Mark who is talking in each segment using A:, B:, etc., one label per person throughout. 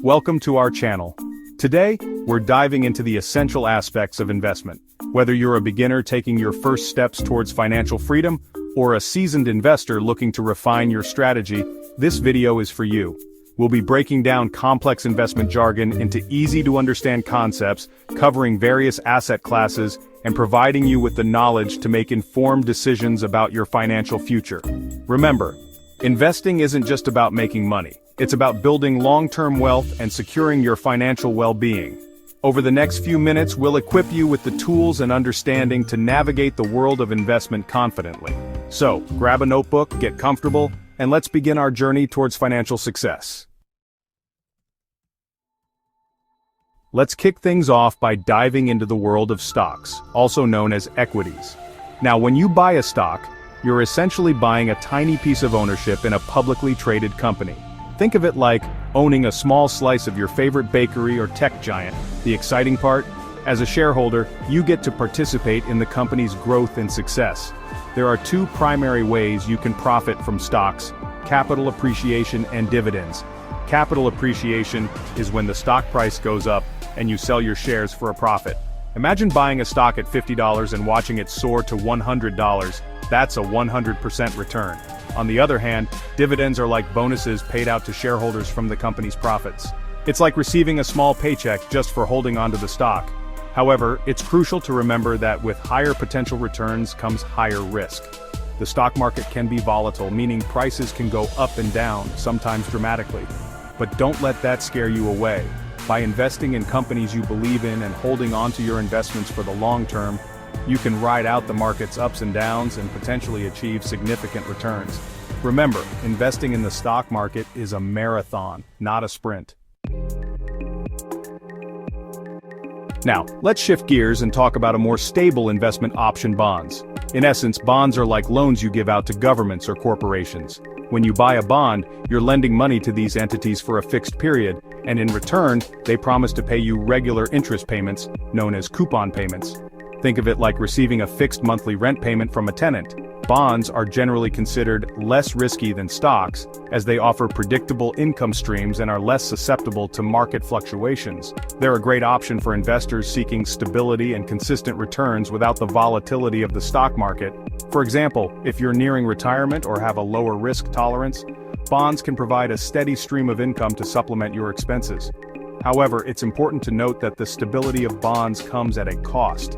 A: welcome to our channel. Today, we're diving into the essential aspects of investment. Whether you're a beginner taking your first steps towards financial freedom, or a seasoned investor looking to refine your strategy, this video is for you. We'll be breaking down complex investment jargon into easy-to-understand concepts, covering various asset classes, and providing you with the knowledge to make informed decisions about your financial future. Remember, investing isn't just about making money. It's about building long-term wealth and securing your financial well-being. Over the next few minutes, we'll equip you with the tools and understanding to navigate the world of investment confidently. So, grab a notebook, get comfortable, and let's begin our journey towards financial success. Let's kick things off by diving into the world of stocks, also known as equities. Now, when you buy a stock, you're essentially buying a tiny piece of ownership in a publicly traded company. Think of it like owning a small slice of your favorite bakery or tech giant. The exciting part? As a shareholder, you get to participate in the company's growth and success. There are two primary ways you can profit from stocks: capital appreciation and dividends. Capital appreciation is when the stock price goes up and you sell your shares for a profit. Imagine buying a stock at $50 and watching it soar to $100. That's a 100% return. On the other hand, dividends are like bonuses paid out to shareholders from the company's profits. It's like receiving a small paycheck just for holding onto the stock. However, it's crucial to remember that with higher potential returns comes higher risk. The stock market can be volatile, meaning prices can go up and down, sometimes dramatically. But don't let that scare you away. By investing in companies you believe in and holding onto your investments for the long term, you can ride out the market's ups and downs and potentially achieve significant returns. Remember, investing in the stock market is a marathon, not a sprint. Now, let's shift gears and talk about a more stable investment option: bonds. In essence, bonds are like loans you give out to governments or corporations. When you buy a bond, you're lending money to these entities for a fixed period, and in return, they promise to pay you regular interest payments, known as coupon payments. Think of it like receiving a fixed monthly rent payment from a tenant. Bonds are generally considered less risky than stocks, as they offer predictable income streams and are less susceptible to market fluctuations. They're a great option for investors seeking stability and consistent returns without the volatility of the stock market. For example, if you're nearing retirement or have a lower risk tolerance, bonds can provide a steady stream of income to supplement your expenses. However, it's important to note that the stability of bonds comes at a cost: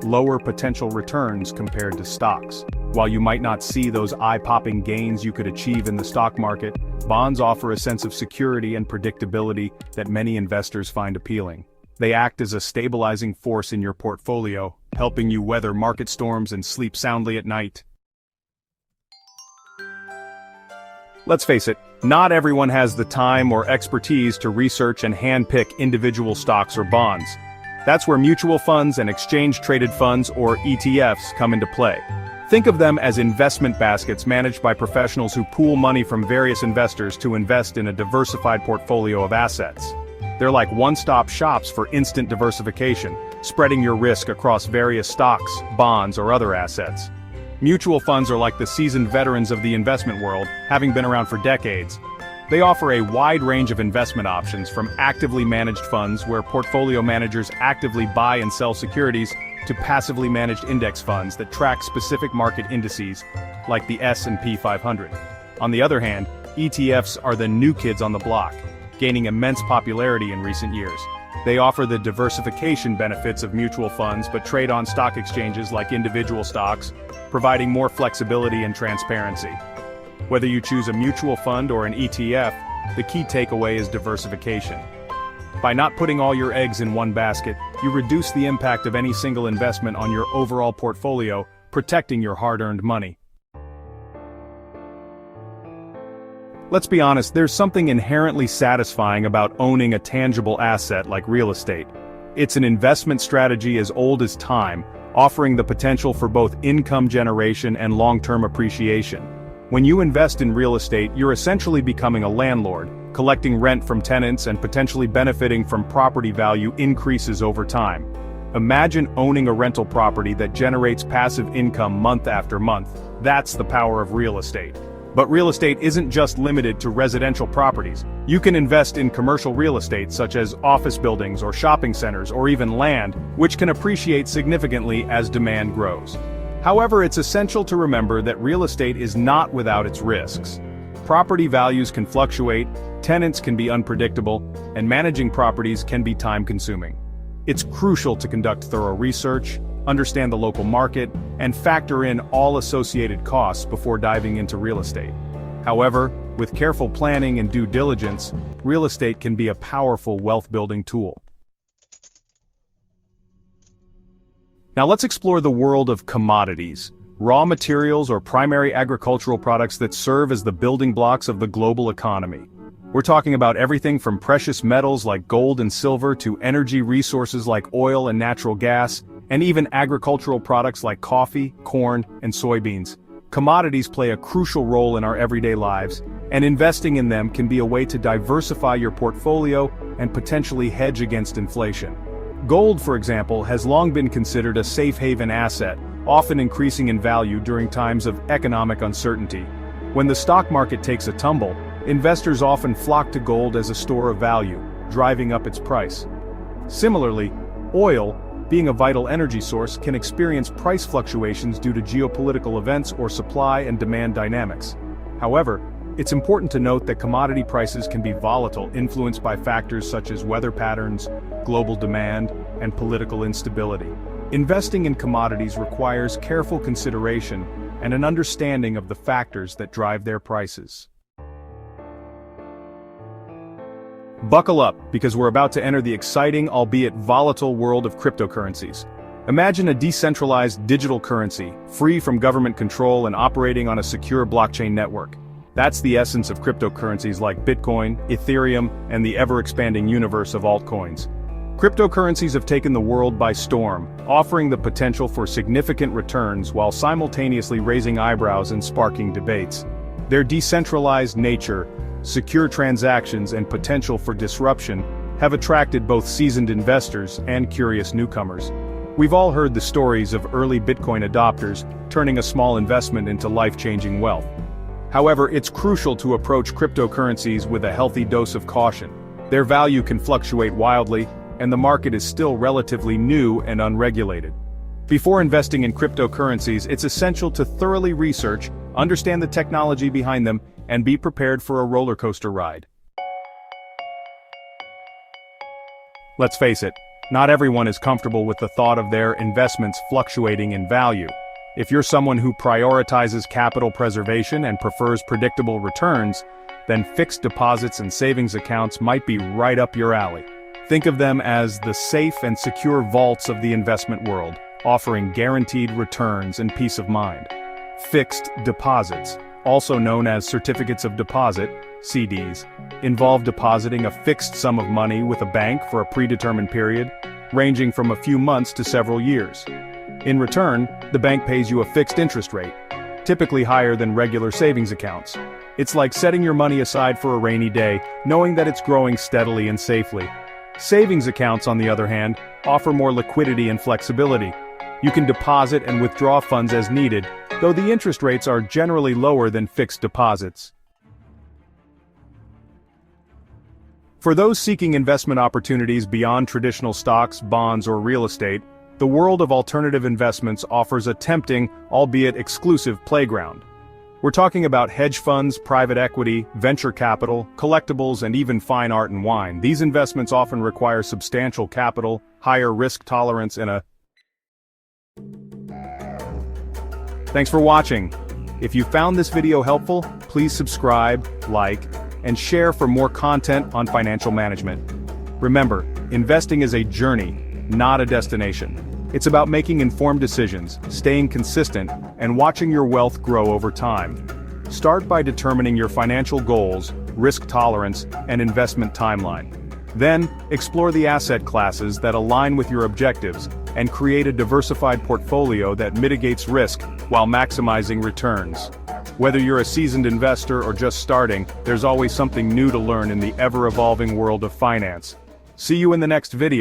A: lower potential returns compared to stocks. While you might not see those eye-popping gains you could achieve in the stock market, bonds offer a sense of security and predictability that many investors find appealing. They act as a stabilizing force in your portfolio, helping you weather market storms and sleep soundly at night. Let's face it, not everyone has the time or expertise to research and handpick individual stocks or bonds. That's where mutual funds and exchange-traded funds, or ETFs, come into play. Think of them as investment baskets managed by professionals who pool money from various investors to invest in a diversified portfolio of assets. They're like one-stop shops for instant diversification, spreading your risk across various stocks, bonds, or other assets. Mutual funds are like the seasoned veterans of the investment world, having been around for decades. They offer a wide range of investment options, from actively managed funds where portfolio managers actively buy and sell securities, to passively managed index funds that track specific market indices, like the S&P 500. On the other hand, ETFs are the new kids on the block, gaining immense popularity in recent years. They offer the diversification benefits of mutual funds but trade on stock exchanges like individual stocks, providing more flexibility and transparency. Whether you choose a mutual fund or an ETF, the key takeaway is diversification. By not putting all your eggs in one basket, you reduce the impact of any single investment on your overall portfolio, protecting your hard-earned money. Let's be honest, there's something inherently satisfying about owning a tangible asset like real estate. It's an investment strategy as old as time, offering the potential for both income generation and long-term appreciation. When you invest in real estate, you're essentially becoming a landlord, collecting rent from tenants and potentially benefiting from property value increases over time. Imagine owning a rental property that generates passive income month after month. That's the power of real estate. But real estate isn't just limited to residential properties. You can invest in commercial real estate such as office buildings or shopping centers or even land, which can appreciate significantly as demand grows. However, it's essential to remember that real estate is not without its risks. Property values can fluctuate, tenants can be unpredictable, and managing properties can be time-consuming. It's crucial to conduct thorough research, understand the local market, and factor in all associated costs before diving into real estate. However, with careful planning and due diligence, real estate can be a powerful wealth-building tool. Now let's explore the world of commodities, raw materials or primary agricultural products that serve as the building blocks of the global economy. We're talking about everything from precious metals like gold and silver to energy resources like oil and natural gas, and even agricultural products like coffee, corn, and soybeans. Commodities play a crucial role in our everyday lives, and investing in them can be a way to diversify your portfolio and potentially hedge against inflation. Gold, for example, has long been considered a safe haven asset, often increasing in value during times of economic uncertainty. When the stock market takes a tumble, investors often flock to gold as a store of value, driving up its price. Similarly, oil, being a vital energy source, can experience price fluctuations due to geopolitical events or supply and demand dynamics. However, it's important to note that commodity prices can be volatile, influenced by factors such as weather patterns, global demand, and political instability. Investing in commodities requires careful consideration and an understanding of the factors that drive their prices. Buckle up, because we're about to enter the exciting, albeit volatile world of cryptocurrencies. Imagine a decentralized digital currency, free from government control and operating on a secure blockchain network. That's the essence of cryptocurrencies like Bitcoin, Ethereum, and the ever-expanding universe of altcoins. Cryptocurrencies have taken the world by storm, offering the potential for significant returns while simultaneously raising eyebrows and sparking debates. Their decentralized nature, secure transactions, and potential for disruption have attracted both seasoned investors and curious newcomers. We've all heard the stories of early Bitcoin adopters turning a small investment into life-changing wealth. However, it's crucial to approach cryptocurrencies with a healthy dose of caution. Their value can fluctuate wildly, and the market is still relatively new and unregulated. Before investing in cryptocurrencies, it's essential to thoroughly research, understand the technology behind them, and be prepared for a roller coaster ride. Let's face it, not everyone is comfortable with the thought of their investments fluctuating in value. If you're someone who prioritizes capital preservation and prefers predictable returns, then fixed deposits and savings accounts might be right up your alley. Think of them as the safe and secure vaults of the investment world, offering guaranteed returns and peace of mind. Fixed deposits, also known as certificates of deposit, CDs, involve depositing a fixed sum of money with a bank for a predetermined period, ranging from a few months to several years. In return, the bank pays you a fixed interest rate, typically higher than regular savings accounts. It's like setting your money aside for a rainy day, knowing that it's growing steadily and safely. Savings accounts, on the other hand, offer more liquidity and flexibility. You can deposit and withdraw funds as needed, though the interest rates are generally lower than fixed deposits. For those seeking investment opportunities beyond traditional stocks, bonds, or real estate, the world of alternative investments offers a tempting, albeit exclusive, playground. We're talking about hedge funds, private equity, venture capital, collectibles, and even fine art and wine. These investments often require substantial capital, higher risk tolerance, and a... Thanks for watching. If you found this video helpful, please subscribe, like, and share for more content on financial management. Remember, investing is a journey, not a destination. It's about making informed decisions, staying consistent, and watching your wealth grow over time. Start by determining your financial goals, risk tolerance, and investment timeline. Then, explore the asset classes that align with your objectives, and create a diversified portfolio that mitigates risk while maximizing returns. Whether you're a seasoned investor or just starting, there's always something new to learn in the ever-evolving world of finance. See you in the next video.